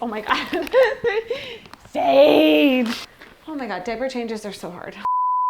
Oh my God. Sage. Oh my God, diaper changes are so hard.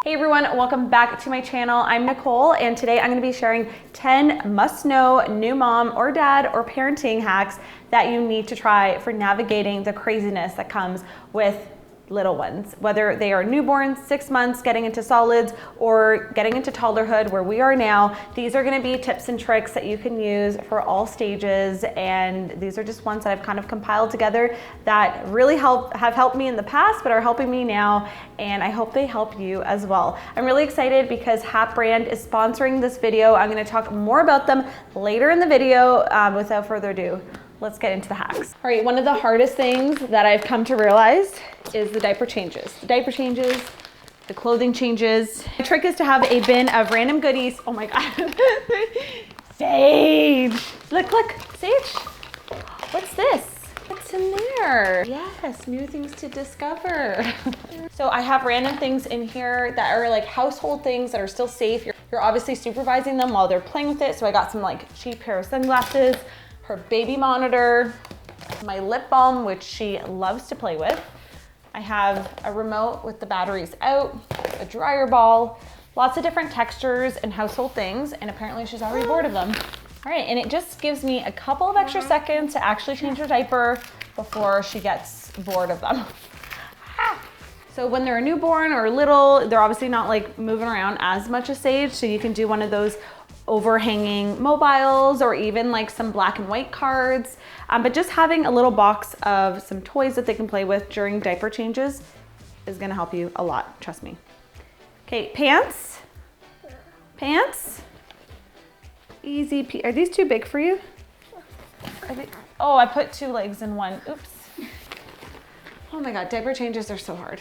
Hey everyone, welcome back to my channel. I'm Nicole, and today I'm gonna be sharing 10 must-know new mom or dad or parenting hacks that you need to try for navigating the craziness that comes with little ones, whether they are newborns, 6 months, getting into solids, or getting into toddlerhood where we are now. These are gonna be tips and tricks that you can use for all stages, and these are just ones that I've kind of compiled together that really have helped me in the past, but are helping me now, and I hope they help you as well. I'm really excited because HAP brand is sponsoring this video. I'm gonna talk more about them later in the video. Without further ado, let's get into the hacks. All right, one of the hardest things that I've come to realize is the diaper changes. The diaper changes, the clothing changes. The trick is to have a bin of random goodies. Oh my God. Sage. Look, Sage. What's this? What's in there? Yes, new things to discover. So I have random things in here that are like household things that are still safe. You're obviously supervising them while they're playing with it. So I got some like cheap pair of sunglasses, her baby monitor, my lip balm, which she loves to play with. I have a remote with the batteries out, a dryer ball, lots of different textures and household things, and apparently she's already bored of them. All right, and it just gives me a couple of extra seconds to actually change her diaper before she gets bored of them. So when they're a newborn or little, they're obviously not like moving around as much as Sage, so you can do one of those overhanging mobiles or even like some black and white cards. But just having a little box of some toys that they can play with during diaper changes is gonna help you a lot, trust me. Okay, pants. Pants. Easy, are these too big for you? Oh, I put 2 legs in one, oops. Oh my God, diaper changes are so hard.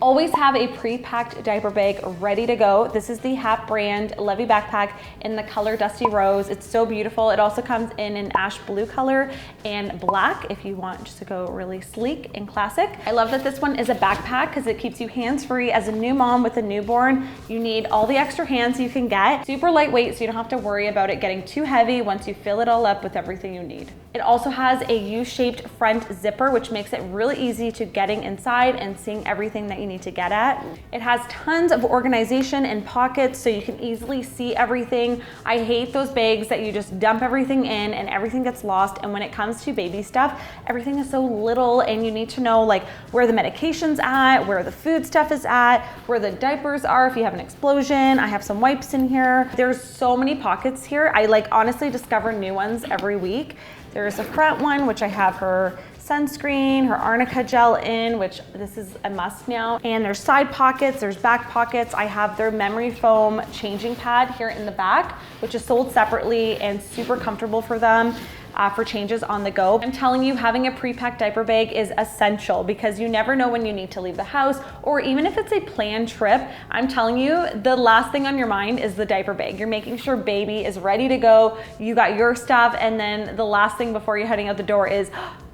Always have a pre-packed diaper bag ready to go. This is the HAP brand Levy backpack in the color Dusty Rose. It's so beautiful. It also comes in an ash blue color and black if you want just to go really sleek and classic. I love that this one is a backpack because it keeps you hands-free. As a new mom with a newborn, you need all the extra hands you can get. Super lightweight, so you don't have to worry about it getting too heavy once you fill it all up with everything you need. It also has a U-shaped front zipper, which makes it really easy to getting inside and seeing everything that you need to get at. It has tons of organization and pockets so you can easily see everything. I hate those bags that you just dump everything in and everything gets lost. And when it comes to baby stuff, everything is so little and you need to know like where the medication's at, where the food stuff is at, where the diapers are if you have an explosion. I have some wipes in here. There's so many pockets here. I like honestly discover new ones every week. There's a front one, which I have her sunscreen, her arnica gel in, which this is a must now. And there's side pockets, there's back pockets. I have their memory foam changing pad here in the back, which is sold separately and super comfortable for them. For changes on the go. I'm telling you, having a pre-packed diaper bag is essential because you never know when you need to leave the house, or even if it's a planned trip, I'm telling you, the last thing on your mind is the diaper bag. You're making sure baby is ready to go, you got your stuff, and then the last thing before you're heading out the door is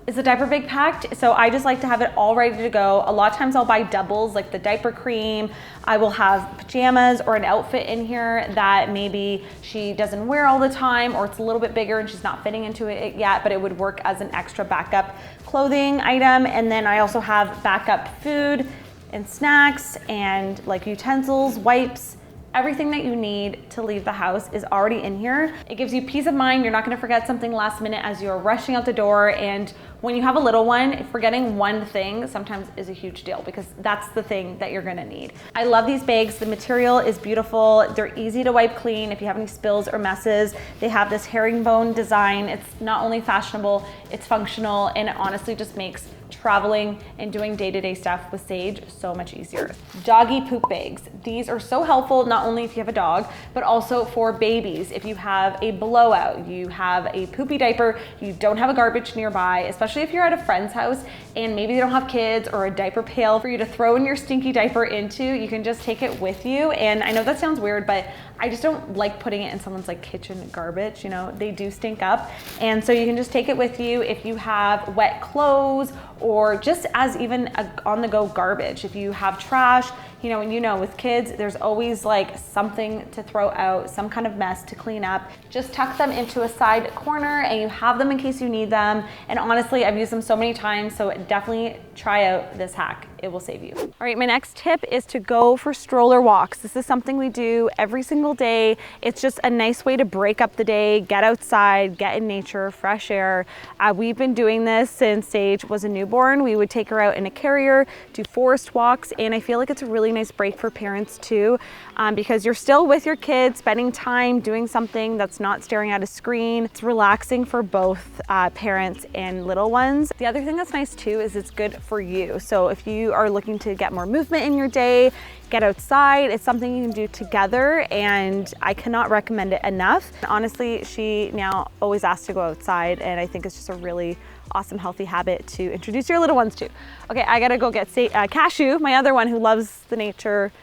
the diaper bag packed? So I just like to have it all ready to go. A lot of times I'll buy doubles, like the diaper cream. I will have pajamas or an outfit in here that maybe she doesn't wear all the time, or it's a little bit bigger and she's not fitting into it yet, but it would work as an extra backup clothing item. And then I also have backup food and snacks and like utensils, wipes. Everything that you need to leave the house is already in here. It gives you peace of mind. You're not gonna forget something last minute as you're rushing out the door. And when you have a little one, forgetting one thing sometimes is a huge deal because that's the thing that you're gonna need. I love these bags. The material is beautiful. They're easy to wipe clean if you have any spills or messes. They have this herringbone design. It's not only fashionable, it's functional, and it honestly just makes traveling and doing day-to-day stuff with Sage so much easier. Doggy poop bags. These are so helpful, not only if you have a dog, but also for babies. If you have a blowout, you have a poopy diaper, you don't have a garbage nearby, especially if you're at a friend's house and maybe they don't have kids or a diaper pail for you to throw in your stinky diaper into, you can just take it with you. And I know that sounds weird, but I just don't like putting it in someone's like kitchen garbage, you know, they do stink up. And so you can just take it with you if you have wet clothes or just as even a on-the-go garbage. If you have trash, you know, and you know with kids, there's always like something to throw out, some kind of mess to clean up. Just tuck them into a side corner and you have them in case you need them. And honestly, Honestly, I've used them so many times, so definitely try out this hack. It will save you. All right, my next tip is to go for stroller walks. This is something we do every single day. It's just a nice way to break up the day, get outside, get in nature, fresh air. We've been doing this since Sage was a newborn. We would take her out in a carrier, do forest walks, and I feel like it's a really nice break for parents too, because you're still with your kids, spending time doing something that's not staring at a screen. It's relaxing for both parents and little ones. The other thing that's nice too is it's good for you. So if you are looking to get more movement in your day, get outside, it's something you can do together, and I cannot recommend it enough. Honestly, she now always asks to go outside, and I think it's just a really awesome, healthy habit to introduce your little ones to. Okay, I gotta go get Cashew, my other one who loves the nature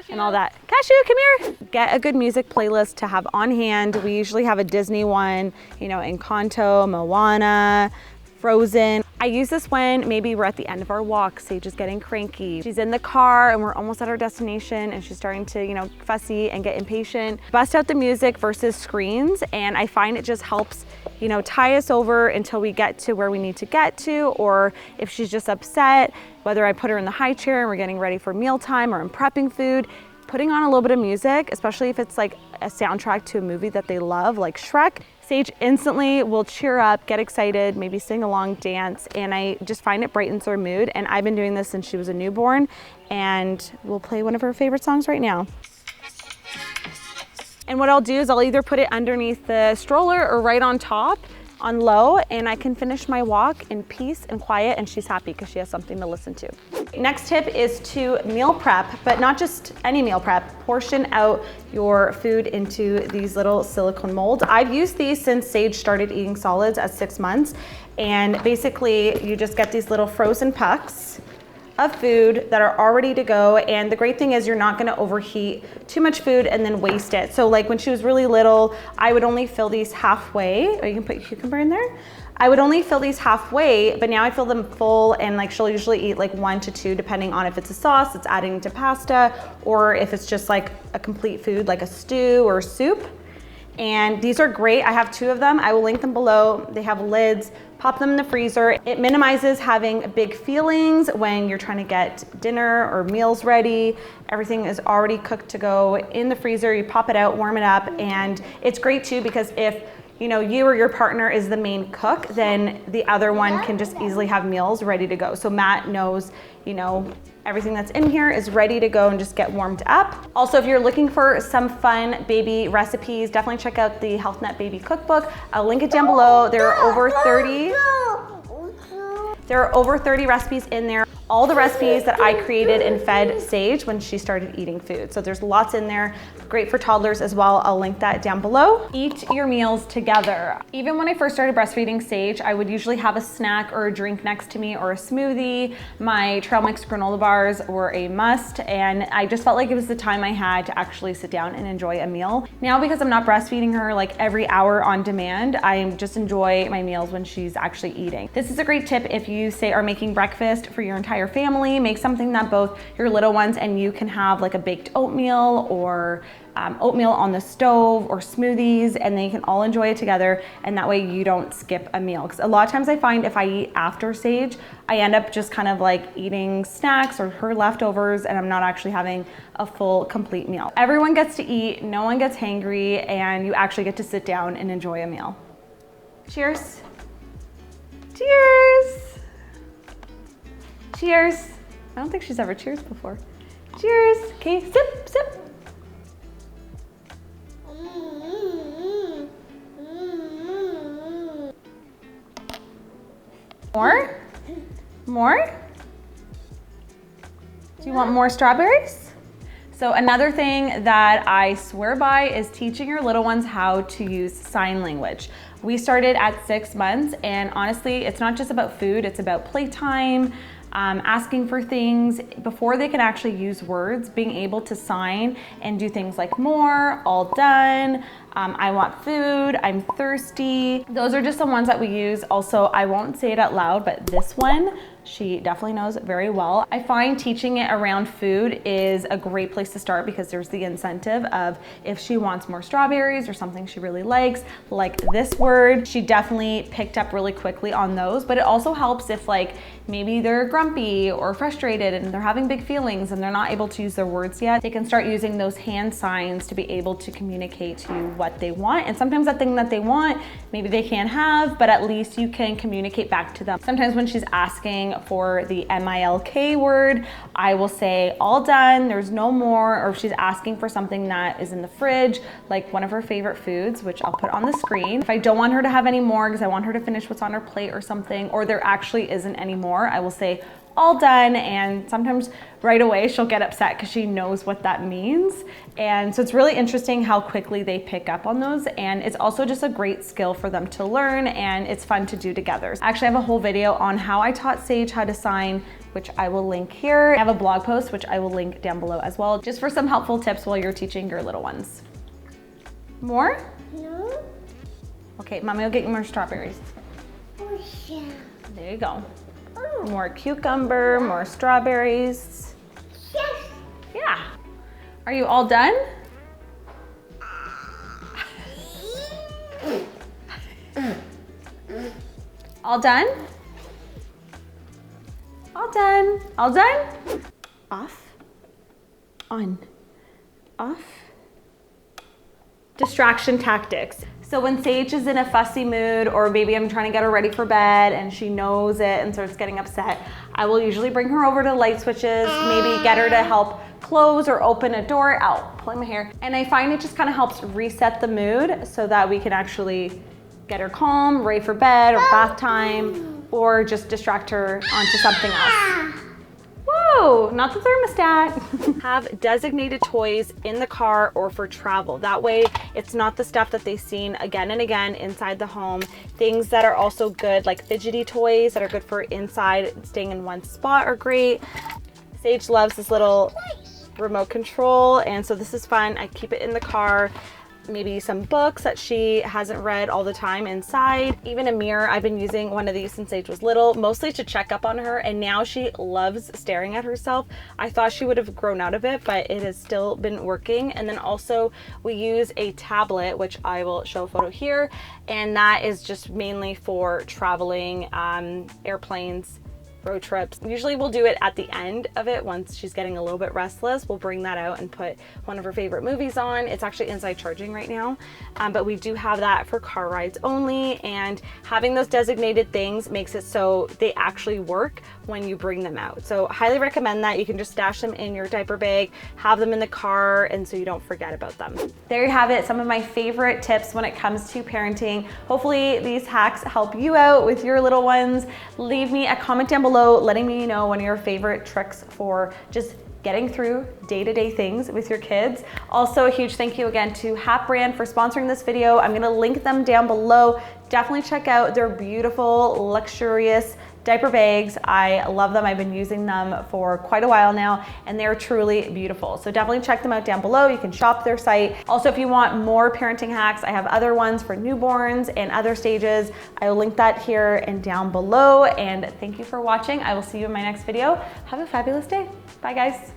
and all that. Cashew, come here. Get a good music playlist to have on hand. We usually have a Disney one, you know, Encanto, Moana, Frozen. I use this when maybe we're at the end of our walk, Sage is getting cranky. She's in the car and we're almost at our destination and she's starting to, you know, fussy and get impatient. Bust out the music versus screens, and I find it just helps, you know, tie us over until we get to where we need to get to, or if she's just upset, whether I put her in the high chair and we're getting ready for mealtime or I'm prepping food, putting on a little bit of music, especially if it's like a soundtrack to a movie that they love, like Shrek, Sage instantly will cheer up, get excited, maybe sing along, dance, and I just find it brightens her mood. And I've been doing this since she was a newborn, and we'll play one of her favorite songs right now. And what I'll do is I'll either put it underneath the stroller or right on top on low, and I can finish my walk in peace and quiet, and she's happy because she has something to listen to. Next tip is to meal prep, but not just any meal prep. Portion out your food into these little silicone molds. I've used these since Sage started eating solids at 6 months, and basically you just get these little frozen pucks of food that are all ready to go. And the great thing is you're not gonna overheat too much food and then waste it. So like when she was really little, I would only fill these halfway, or you can put cucumber in there. I would only fill these halfway, but now I fill them full, and like she'll usually eat like 1 to 2, depending on if it's a sauce it's adding to pasta, or if it's just like a complete food like a stew or soup. And these are great. I have 2 of them. I will link them below. They have lids. Pop them in the freezer. It minimizes having big feelings when you're trying to get dinner or meals ready. Everything is already cooked to go in the freezer. You pop it out, warm it up, and it's great too because if you know you or your partner is the main cook, then the other one can just easily have meals ready to go. So Matt knows, you know, everything that's in here is ready to go and just get warmed up. Also, if you're looking for some fun baby recipes, definitely check out the HealthNut Baby Cookbook. I'll link it down below. There are over 30 recipes in there. All the recipes that I created and fed Sage when she started eating food. So there's lots in there. Great for toddlers as well. I'll link that down below. Eat your meals together. Even when I first started breastfeeding Sage, I would usually have a snack or a drink next to me or a smoothie. My trail mix granola bars were a must, and I just felt like it was the time I had to actually sit down and enjoy a meal. Now, because I'm not breastfeeding her like every hour on demand, I just enjoy my meals when she's actually eating. This is a great tip if you say are making breakfast for your entire family. Make something that both your little ones and you can have, like a baked oatmeal or oatmeal on the stove or smoothies, and they can all enjoy it together, and that way you don't skip a meal. Because a lot of times I find if I eat after Sage, I end up just kind of like eating snacks or her leftovers, and I'm not actually having a full complete meal. Everyone gets to eat, no one gets hangry, and you actually get to sit down and enjoy a meal. Cheers. Cheers. Cheers. I don't think she's ever cheers before. Cheers. Okay, sip, sip. More? More? Do you want more strawberries? So another thing that I swear by is teaching your little ones how to use sign language. We started at 6 months, and honestly, it's not just about food, it's about playtime, asking for things before they can actually use words, being able to sign and do things like more, all done, I want food, I'm thirsty. Those are just the ones that we use. Also, I won't say it out loud, but this one, She definitely knows very well. I find teaching it around food is a great place to start because there's the incentive of if she wants more strawberries or something she really likes, like this word, she definitely picked up really quickly on those. But it also helps if like maybe they're grumpy or frustrated and they're having big feelings and they're not able to use their words yet. They can start using those hand signs to be able to communicate to you what they want. And sometimes that thing that they want, maybe they can't have, but at least you can communicate back to them. Sometimes when she's asking for the MILK word, I will say all done, there's no more. Or if she's asking for something that is in the fridge, like one of her favorite foods, which I'll put on the screen. If I don't want her to have any more because I want her to finish what's on her plate or something, or there actually isn't any more, I will say all done, and sometimes right away she'll get upset because she knows what that means. And so it's really interesting how quickly they pick up on those, and it's also just a great skill for them to learn, and it's fun to do together. Actually, I have a whole video on how I taught Sage how to sign, which I will link here. I have a blog post which I will link down below as well, just for some helpful tips while you're teaching your little ones. More? No. Okay, Mommy will get you more strawberries. Oh, yeah. There you go. More cucumber, more strawberries. Yes. Yeah. Are you all done? All done? All done. All done? Off. On. Off. Distraction tactics. So when Sage is in a fussy mood, or maybe I'm trying to get her ready for bed and she knows it and starts getting upset, I will usually bring her over to light switches, maybe get her to help close or open a door. Ow, pulling my hair. And I find it just kind of helps reset the mood so that we can actually get her calm, ready for bed or bath time, or just distract her onto something else. Whoa, not the thermostat. Have designated toys in the car or for travel. That way it's not the stuff that they've seen again and again inside the home. Things that are also good, like fidgety toys that are good for inside, staying in one spot, are great. Sage loves this little remote control, and so this is fun. I keep it in the car. Maybe some books that she hasn't read all the time inside. Even a mirror. I've been using one of these since Sage was little, mostly to check up on her, and now she loves staring at herself. I thought she would have grown out of it, but it has still been working. And then also we use a tablet, which I will show a photo here, and that is just mainly for traveling, airplanes, road trips. Usually we'll do it at the end of it once she's getting a little bit restless. We'll bring that out and put one of her favorite movies on. It's actually inside charging right now, but we do have that for car rides only, and having those designated things makes it so they actually work when you bring them out. So highly recommend that. You can just stash them in your diaper bag, have them in the car, and so you don't forget about them. There you have it, some of my favorite tips when it comes to parenting. Hopefully these hacks help you out with your little ones. Leave me a comment down below letting me know one of your favorite tricks for just getting through day-to-day things with your kids. Also, a huge thank you again to Hap Brand for sponsoring this video. I'm gonna link them down below. Definitely check out their beautiful, luxurious diaper bags. I love them. I've been using them for quite a while now, and they're truly beautiful. So definitely check them out down below. You can shop their site. Also, if you want more parenting hacks, I have other ones for newborns and other stages. I will link that here and down below. And thank you for watching. I will see you in my next video. Have a fabulous day. Bye, guys.